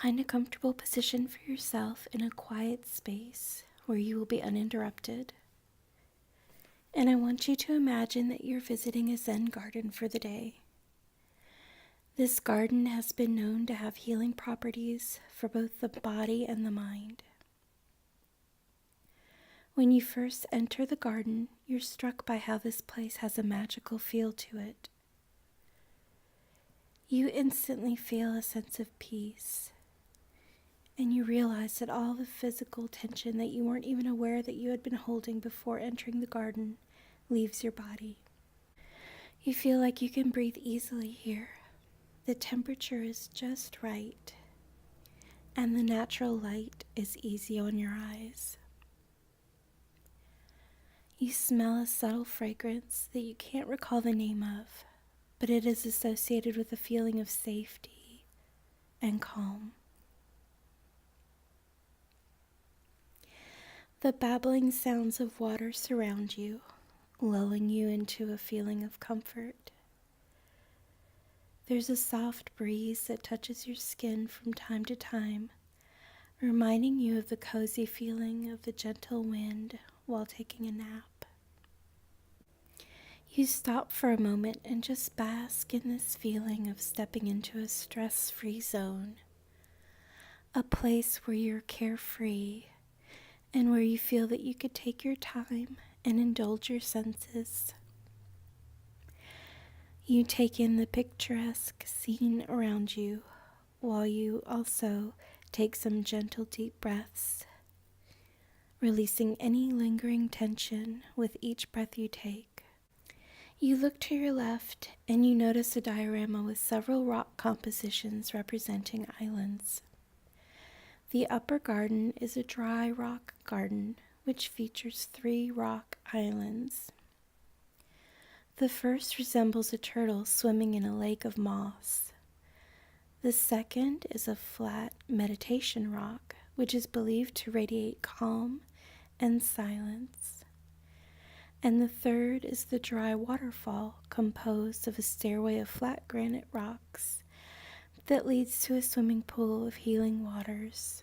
Find a comfortable position for yourself in a quiet space where you will be uninterrupted. And I want you to imagine that you're visiting a Zen garden for the day. This garden has been known to have healing properties for both the body and the mind. When you first enter the garden, you're struck by how this place has a magical feel to it. You instantly feel a sense of peace, and you realize that all the physical tension that you weren't even aware that you had been holding before entering the garden leaves your body. You feel like you can breathe easily here. The temperature is just right, and the natural light is easy on your eyes. You smell a subtle fragrance that you can't recall the name of, but it is associated with a feeling of safety and calm. The babbling sounds of water surround you, lulling you into a feeling of comfort. There's a soft breeze that touches your skin from time to time, reminding you of the cozy feeling of the gentle wind while taking a nap. You stop for a moment and just bask in this feeling of stepping into a stress-free zone, a place where you're carefree and where you feel that you could take your time and indulge your senses. You take in the picturesque scene around you while you also take some gentle deep breaths, releasing any lingering tension with each breath you take. You look to your left and you notice a diorama with several rock compositions representing islands. The upper garden is a dry rock garden which features 3 rock islands. The first resembles a turtle swimming in a lake of moss. The second is a flat meditation rock which is believed to radiate calm and silence. And the third is the dry waterfall composed of a stairway of flat granite rocks that leads to a swimming pool of healing waters.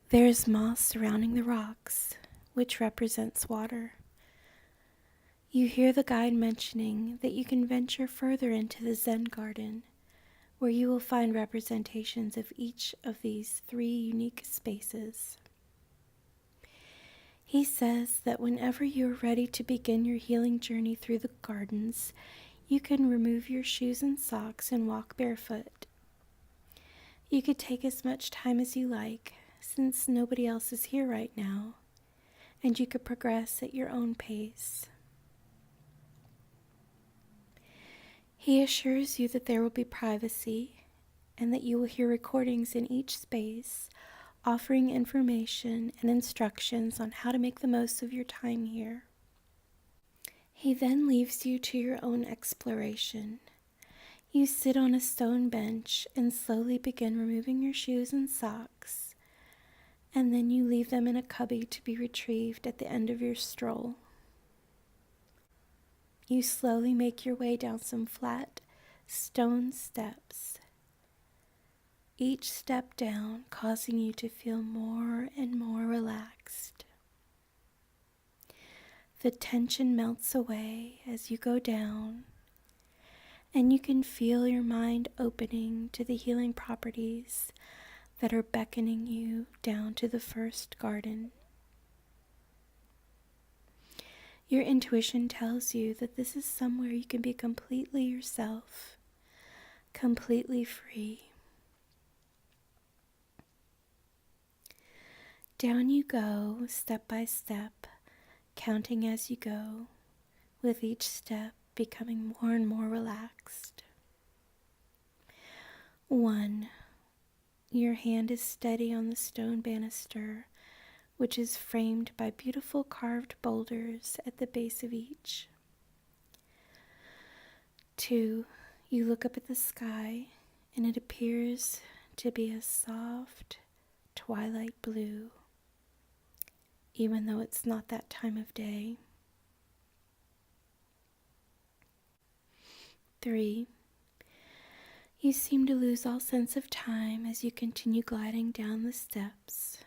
There is moss surrounding the rocks, which represents water. You hear the guide mentioning that you can venture further into the Zen garden, where you will find representations of each of these 3 unique spaces. He says that whenever you are ready to begin your healing journey through the gardens, you can remove your shoes and socks and walk barefoot. You could take as much time as you like, since nobody else is here right now, and you could progress at your own pace. He assures you that there will be privacy, and that you will hear recordings in each space offering information and instructions on how to make the most of your time here. He then leaves you to your own exploration. You sit on a stone bench and slowly begin removing your shoes and socks, and then you leave them in a cubby to be retrieved at the end of your stroll. You slowly make your way down some flat stone steps, each step down causing you to feel more and more relaxed. The tension melts away as you go down, and you can feel your mind opening to the healing properties that are beckoning you down to the first garden. Your intuition tells you that this is somewhere you can be completely yourself, completely free. Down you go, step by step, counting as you go, with each step becoming more and more relaxed. 1. Your hand is steady on the stone banister, which is framed by beautiful carved boulders at the base of each. 2. You look up at the sky, and it appears to be a soft twilight blue, even though it's not that time of day. 3. You seem to lose all sense of time as you continue gliding down the steps.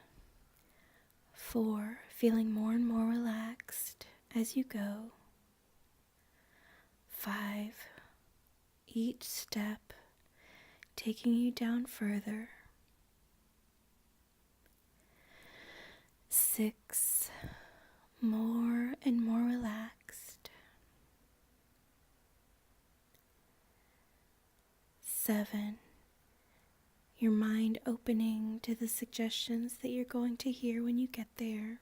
4. Feeling more and more relaxed as you go. 5. Each step taking you down further. 6. More and more relaxed. 7. Your mind opening to the suggestions that you're going to hear when you get there.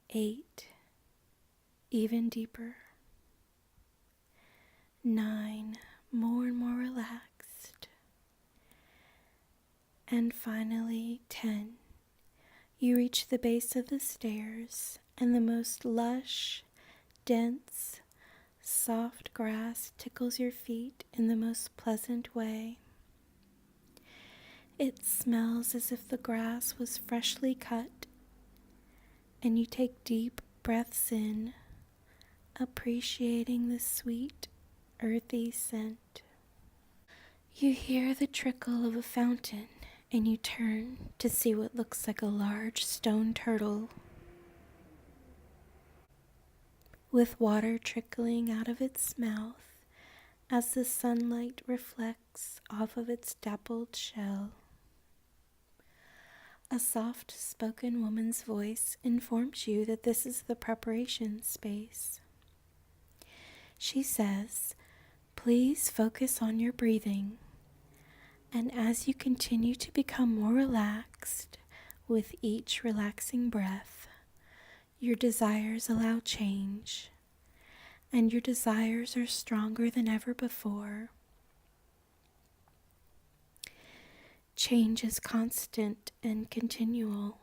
8. Even deeper. 9. More and more relaxed. And finally, 10. You reach the base of the stairs, and the most lush, dense, soft grass tickles your feet in the most pleasant way. It smells as if the grass was freshly cut, and you take deep breaths in, appreciating the sweet, earthy scent. You hear the trickle of a fountain, and you turn to see what looks like a large stone turtle with water trickling out of its mouth as the sunlight reflects off of its dappled shell. A soft-spoken woman's voice informs you that this is the preparation space. She says, "Please focus on your breathing. And as you continue to become more relaxed with each relaxing breath, your desires allow change, and your desires are stronger than ever before. Change is constant and continual.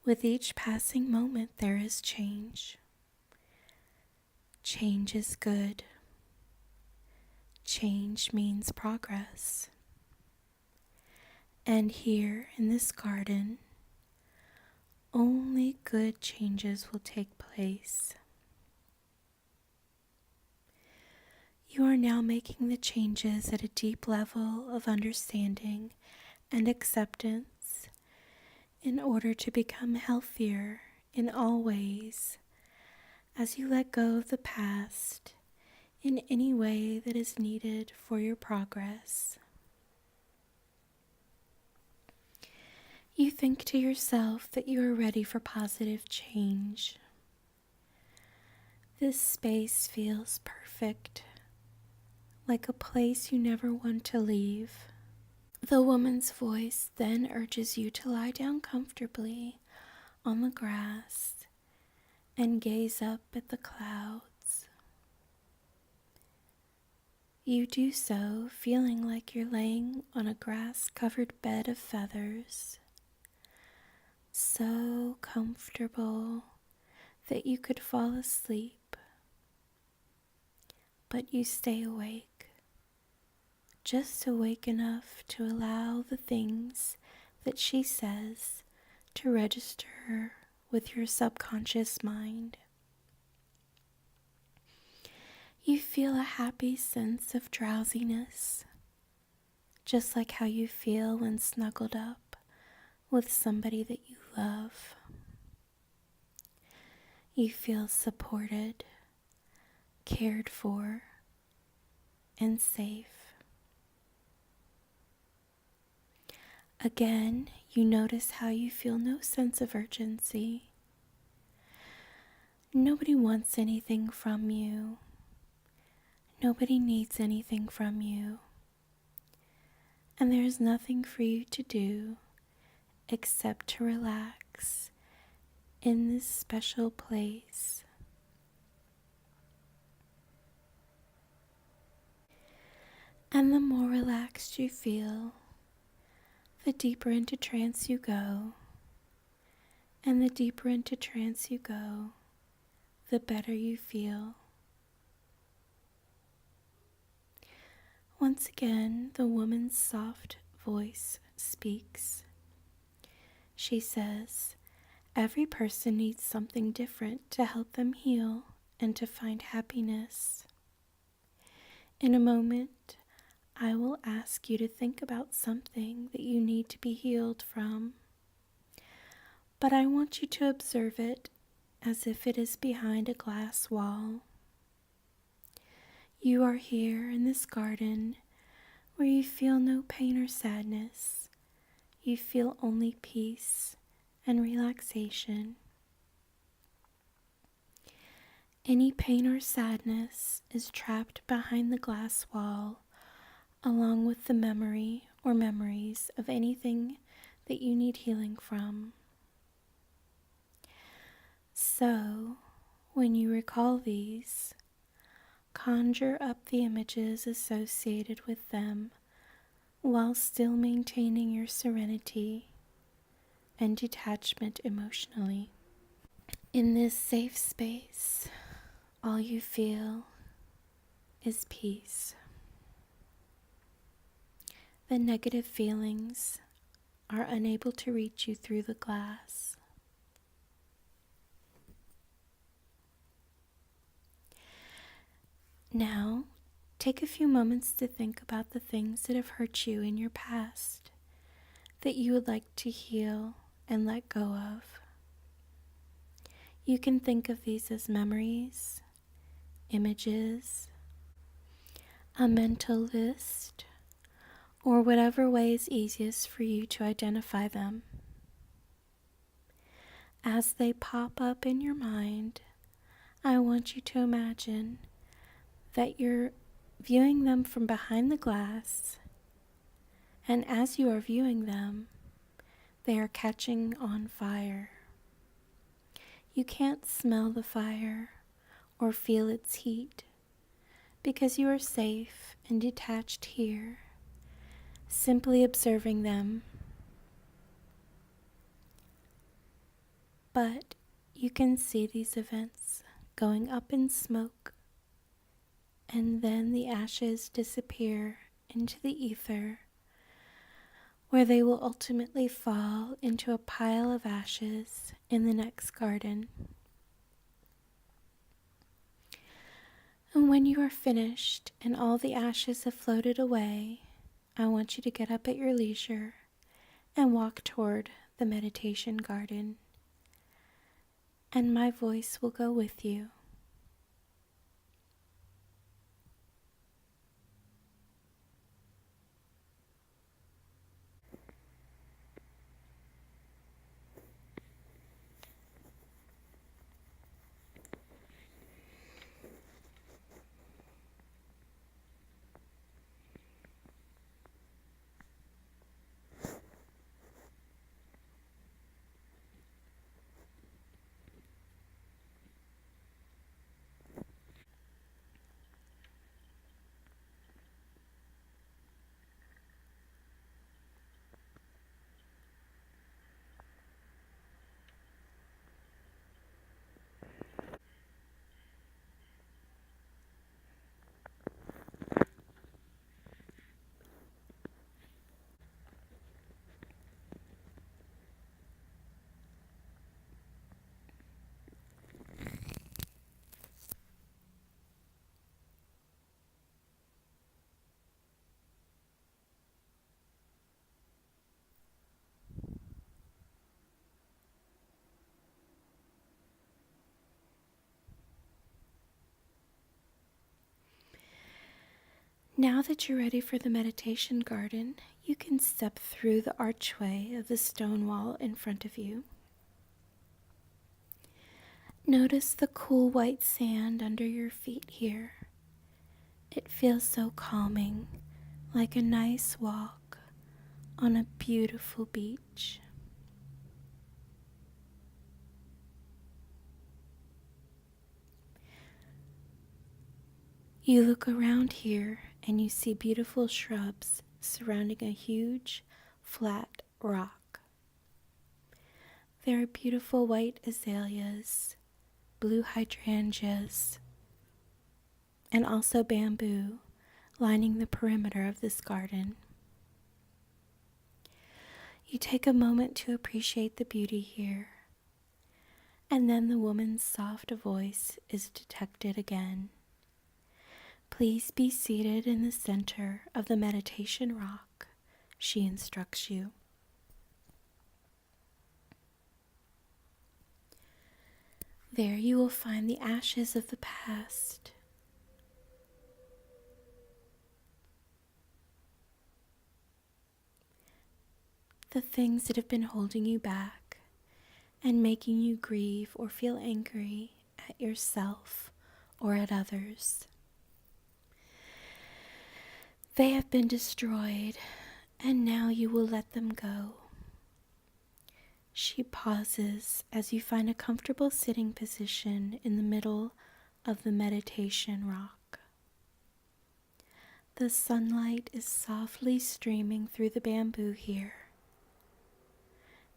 With each passing moment, there is change. Change is good. Change means progress. And here in this garden, only good changes will take place. You are now making the changes at a deep level of understanding and acceptance in order to become healthier in all ways as you let go of the past in any way that is needed for your progress. You think to yourself that you are ready for positive change. This space feels perfect, like a place you never want to leave. The woman's voice then urges you to lie down comfortably on the grass and gaze up at the clouds. You do so feeling like you're laying on a grass-covered bed of feathers, so comfortable that you could fall asleep, but you stay awake, just awake enough to allow the things that she says to register with your subconscious mind. You feel a happy sense of drowsiness, just like how you feel when snuggled up with somebody that you love. You feel supported, cared for, and safe. Again, you notice how you feel no sense of urgency. Nobody wants anything from you. Nobody needs anything from you. And there is nothing for you to do except to relax in this special place. And the more relaxed you feel, the deeper into trance you go. And the deeper into trance you go, the better you feel. Once again, the woman's soft voice speaks. She says, "Every person needs something different to help them heal and to find happiness. In a moment, I will ask you to think about something that you need to be healed from, but I want you to observe it as if it is behind a glass wall. You are here in this garden where you feel no pain or sadness. You feel only peace and relaxation. Any pain or sadness is trapped behind the glass wall, along with the memory or memories of anything that you need healing from. So, when you recall these, conjure up the images associated with them while still maintaining your serenity and detachment emotionally. In this safe space, all you feel is peace. The negative feelings are unable to reach you through the glass. Now, take a few moments to think about the things that have hurt you in your past that you would like to heal and let go of. You can think of these as memories, images, a mental list, or whatever way is easiest for you to identify them. As they pop up in your mind, I want you to imagine that you're viewing them from behind the glass, and as you are viewing them, they are catching on fire. You can't smell the fire or feel its heat because you are safe and detached here, simply observing them. But you can see these events going up in smoke, and then the ashes disappear into the ether, where they will ultimately fall into a pile of ashes in the next garden. And when you are finished and all the ashes have floated away, I want you to get up at your leisure and walk toward the meditation garden, and my voice will go with you. Now that you're ready for the meditation garden, you can step through the archway of the stone wall in front of you. Notice the cool white sand under your feet here. It feels so calming, like a nice walk on a beautiful beach. You look around here and you see beautiful shrubs surrounding a huge, flat rock. There are beautiful white azaleas, blue hydrangeas, and also bamboo lining the perimeter of this garden. You take a moment to appreciate the beauty here, And then the woman's soft voice is detected again. Please be seated in the center of the meditation rock, she instructs you. There you will find the ashes of the past. The things that have been holding you back and making you grieve or feel angry at yourself or at others. They have been destroyed, and now you will let them go. She pauses as you find a comfortable sitting position in the middle of the meditation rock. The sunlight is softly streaming through the bamboo here,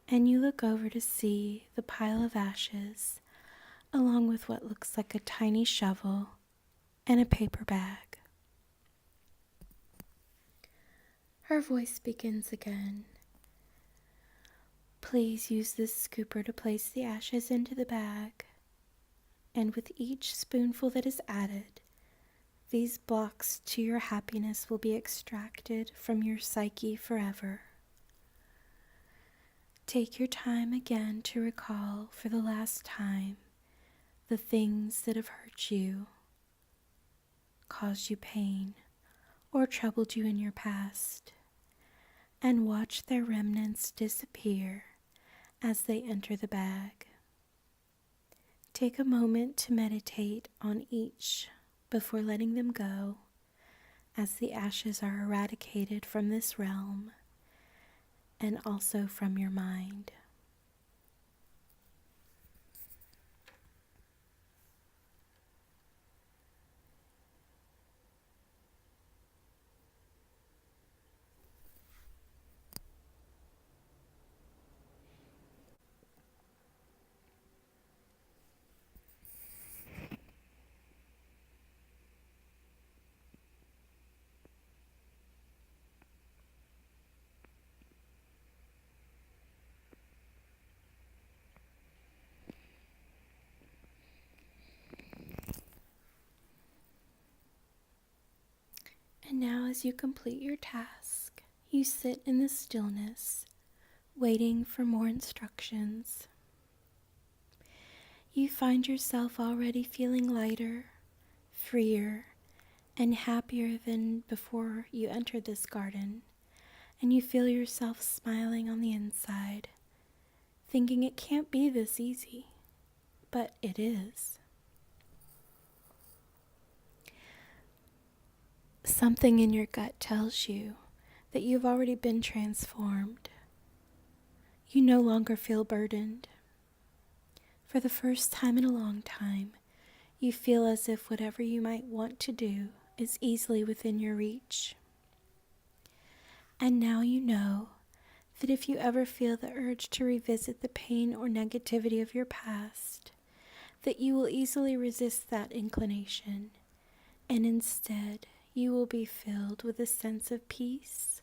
and you look over to see the pile of ashes along with what looks like a tiny shovel and a paper bag. Her voice begins again. Please use this scooper to place the ashes into the bag, and with each spoonful that is added, these blocks to your happiness will be extracted from your psyche forever. Take your time again to recall for the last time the things that have hurt you, caused you pain, or troubled you in your past, and watch their remnants disappear as they enter the bag. Take a moment to meditate on each before letting them go, as the ashes are eradicated from this realm and also from your mind. And now, as you complete your task, you sit in the stillness, waiting for more instructions. You find yourself already feeling lighter, freer, and happier than before you entered this garden, and you feel yourself smiling on the inside, thinking it can't be this easy, but it is. Something in your gut tells you that you've already been transformed. You no longer feel burdened. For the first time in a long time, you feel as if whatever you might want to do is easily within your reach. And now you know that if you ever feel the urge to revisit the pain or negativity of your past, that you will easily resist that inclination, and instead you will be filled with a sense of peace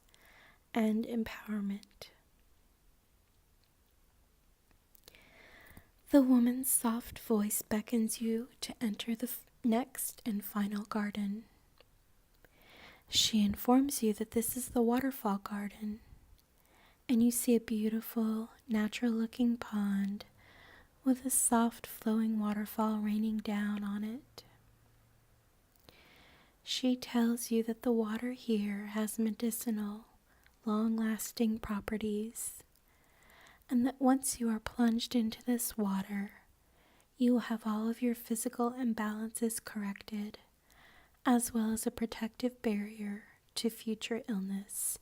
and empowerment. The woman's soft voice beckons you to enter the next and final garden. She informs you that this is the waterfall garden, and you see a beautiful, natural-looking pond with a soft flowing waterfall raining down on it. She tells you that the water here has medicinal, long-lasting properties, and that once you are plunged into this water, you will have all of your physical imbalances corrected, as well as a protective barrier to future illness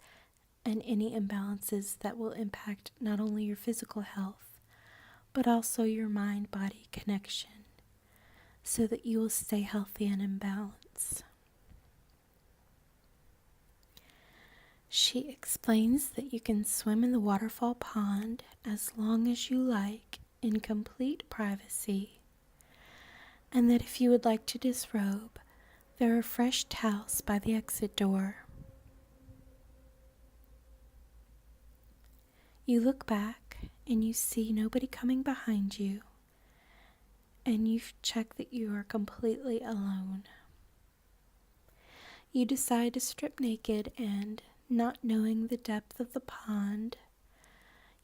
and any imbalances that will impact not only your physical health, but also your mind-body connection, so that you will stay healthy and in balance. She explains that you can swim in the waterfall pond as long as you like in complete privacy, and that if you would like to disrobe, there are fresh towels by the exit door. You look back and you see nobody coming behind you, and you check that you are completely alone. You decide to strip naked and, not knowing the depth of the pond,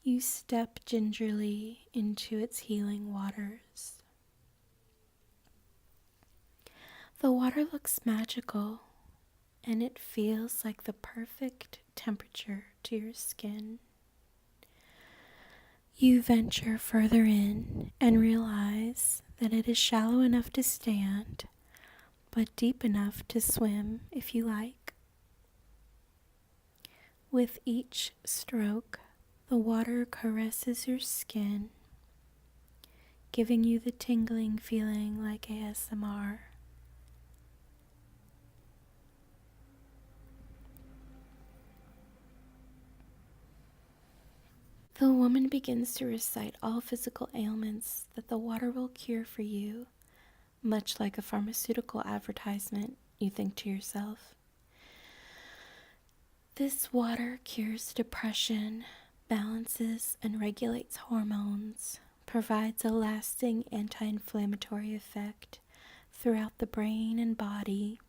you step gingerly into its healing waters. The water looks magical, and it feels like the perfect temperature to your skin. You venture further in and realize that it is shallow enough to stand, but deep enough to swim if you like. With each stroke, the water caresses your skin, giving you the tingling feeling like ASMR. The woman begins to recite all physical ailments that the water will cure for you, much like a pharmaceutical advertisement, you think to yourself. This water cures depression, balances and regulates hormones, provides a lasting anti-inflammatory effect throughout the brain and body.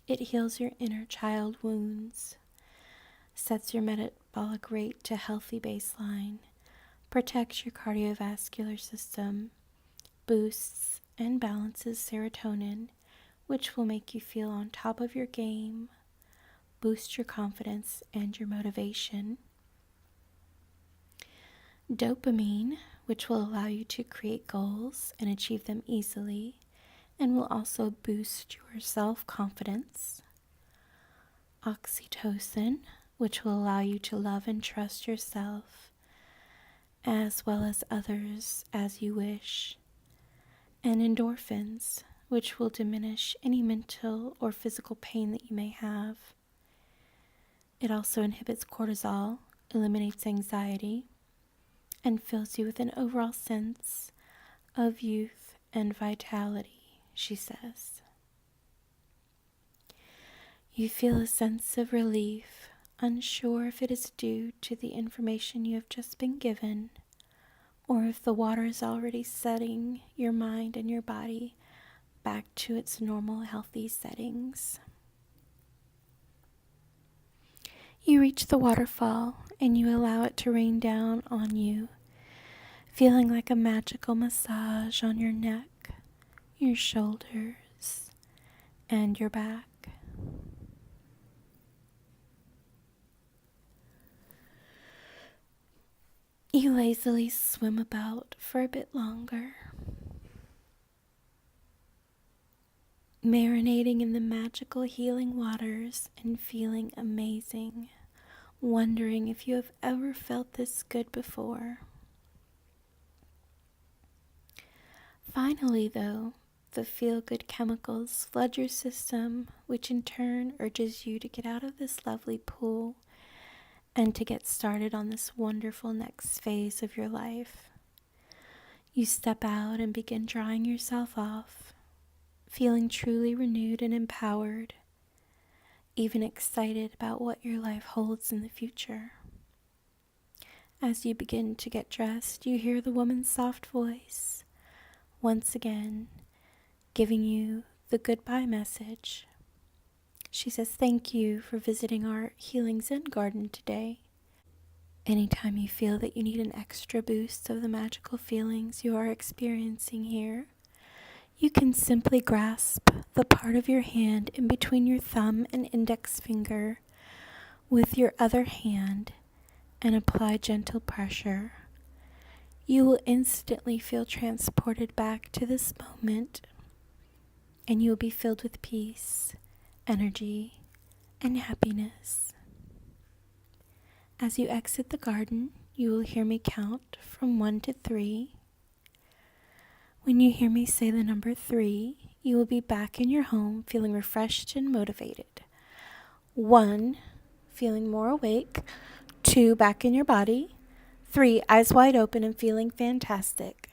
It heals your inner child wounds, sets your metabolic rate to healthy baseline, protects your cardiovascular system, boosts and balances serotonin, which will make you feel on top of your game, boost your confidence and your motivation. Dopamine, which will allow you to create goals and achieve them easily, and will also boost your self-confidence. Oxytocin, which will allow you to love and trust yourself, as well as others as you wish. And endorphins, which will diminish any mental or physical pain that you may have. It also inhibits cortisol, eliminates anxiety, and fills you with an overall sense of youth and vitality, she says. You feel a sense of relief, unsure if it is due to the information you have just been given, or if the water is already setting your mind and your body back to its normal, healthy settings. You reach the waterfall and you allow it to rain down on you, feeling like a magical massage on your neck, your shoulders, and your back. You lazily swim about for a bit longer, marinating in the magical healing waters and feeling amazing, wondering if you have ever felt this good before. Finally, though, the feel-good chemicals flood your system, which in turn urges you to get out of this lovely pool and to get started on this wonderful next phase of your life. You step out and begin drying yourself off, feeling truly renewed and empowered, even excited about what your life holds in the future. As you begin to get dressed, you hear the woman's soft voice, once again, giving you the goodbye message. She says, "Thank you for visiting our Healing Zen Garden today. Anytime you feel that you need an extra boost of the magical feelings you are experiencing here, you can simply grasp the part of your hand in between your thumb and index finger with your other hand and apply gentle pressure. You will instantly feel transported back to this moment, and you will be filled with peace, energy, and happiness. As you exit the garden, you will hear me count from 1 to 3. When you hear me say the number 3, you will be back in your home feeling refreshed and motivated. 1, feeling more awake. 2, back in your body. 3, eyes wide open and feeling fantastic.